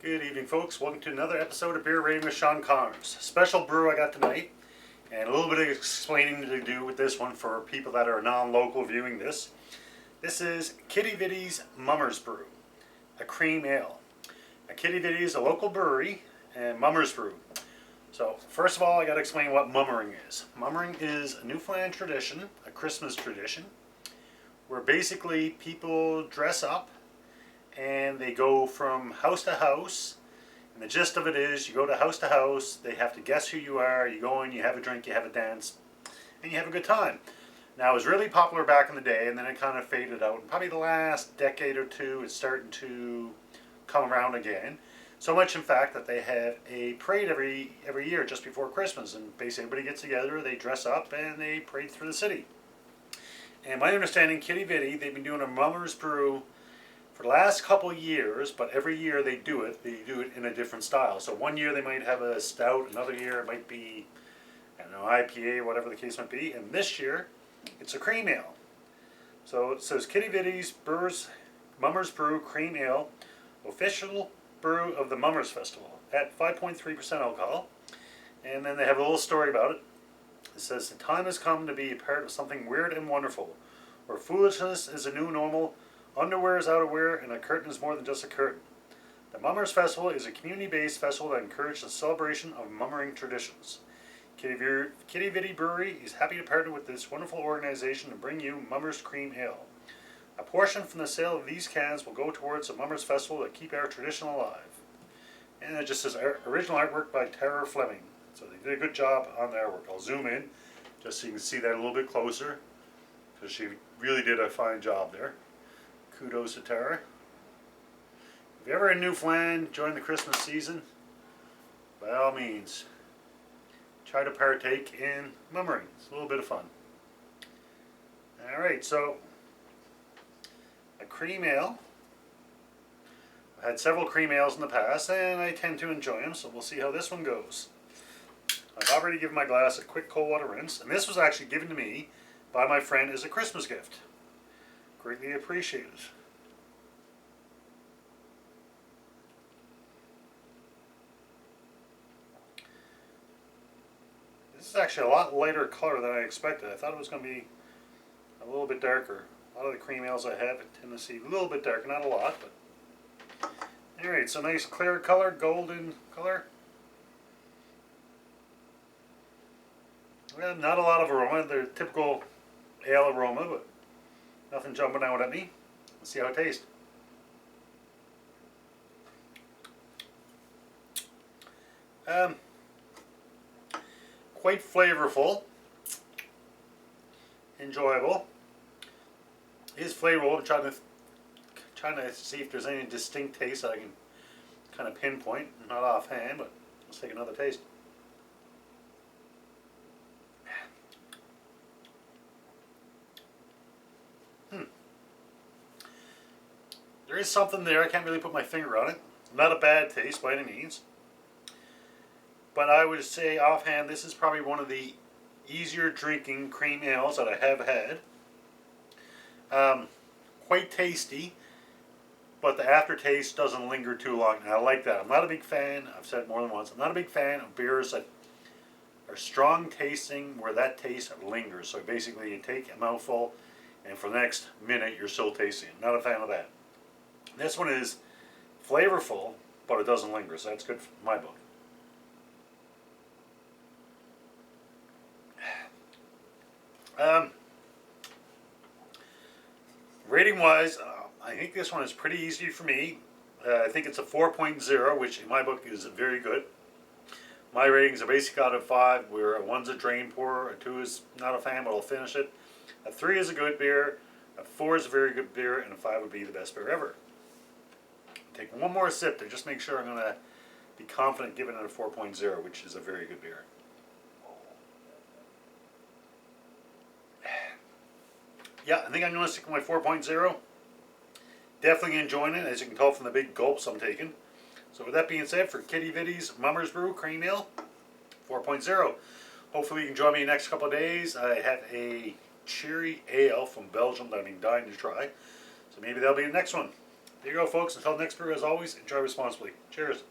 Good evening, folks. Welcome to another episode of Beer Rating with Sean Connors. Special brew I got tonight, and a little bit of explaining to do with this one for people that are non-local viewing this. This is Kitty Vitty's Mummers Brew, a cream ale. Now, Kitty Vitty is a local brewery and Mummers Brew. So, first of all, I got to explain what mummering is. Mummering is a Newfoundland tradition, a Christmas tradition, where basically people dress up and they go from house to house, and the gist of it is you go to house, they have to guess who you are, you go in, you have a drink, you have a dance, and you have a good time. Now, it was really popular back in the day, and then it kind of faded out, and probably the last decade or two it's starting to come around again. So much, in fact, that they have a parade every year just before Christmas, and basically everybody gets together, they dress up, and they parade through the city. And my understanding, Kitty Vitty, they've been doing a Mummers Brew for the last couple of years, but every year they do it in a different style. So one year they might have a stout, another year it might be, I don't know, IPA, whatever the case might be, and this year it's a cream ale. So it says Kitty Vitty's Mummers Brew Cream Ale, official brew of the Mummers Festival, at 5.3% alcohol. And then they have a little story about it. It says, the time has come to be a part of something weird and wonderful, where foolishness is a new normal, underwear is outerwear, and a curtain is more than just a curtain. The Mummers Festival is a community-based festival that encourages the celebration of mummering traditions. Kitty Vitty Brewery is happy to partner with this wonderful organization to bring you Mummers Cream Ale. A portion from the sale of these cans will go towards the Mummers Festival to keep our tradition alive. And it just says original artwork by Tara Fleming. So they did a good job on the artwork. I'll zoom in just so you can see that a little bit closer, because she really did a fine job there. Kudos to Tara. If you're ever in Newfoundland during the Christmas season, by all means, try to partake in mummering. It's a little bit of fun. Alright, so a cream ale. I've had several cream ales in the past, and I tend to enjoy them, so we'll see how this one goes. I've already given my glass a quick cold water rinse, and this was actually given to me by my friend as a Christmas gift. Greatly appreciated. This is actually a lot lighter color than I expected. I thought it was going to be a little bit darker. A lot of the cream ales I have tend to see a little bit darker, not a lot, but alright, so nice clear color, golden color. Well, not a lot of aroma. They're typical ale aroma, but nothing jumping out at me. Let's see how it tastes. Quite flavorful. Enjoyable. It is flavorful. I'm trying to see if there's any distinct taste that I can kind of pinpoint. Not offhand, but let's take another taste. There is something there. I can't really put my finger on it. Not a bad taste by any means. But I would say offhand, this is probably one of the easier drinking cream ales that I have had. Quite tasty, but the aftertaste doesn't linger too long. And I like that. I'm not a big fan, I've said more than once, I'm not a big fan of beers that are strong tasting where that taste lingers. So basically you take a mouthful and for the next minute you're still tasting it. Not a fan of that. This one is flavorful, but it doesn't linger, so that's good for my book. Rating-wise, I think this one is pretty easy for me. I think it's a 4.0, which in my book is very good. My ratings are basically out of 5, where a 1's a drain pour, a 2 is not a fan, but I'll finish it. A 3 is a good beer, a 4 is a very good beer, and a 5 would be the best beer ever. Take one more sip to just make sure I'm going to be confident giving it a 4.0, which is a very good beer. Yeah, I think I'm going to stick with my 4.0. Definitely enjoying it, as you can tell from the big gulps I'm taking. So with that being said, for Kitty Vitty's Mummers Brew Cream Ale, 4.0. Hopefully you can join me in the next couple of days. I have a cherry ale from Belgium that I've been dying to try. So maybe that'll be the next one. There you go, folks. Until next brew, as always, enjoy responsibly. Cheers.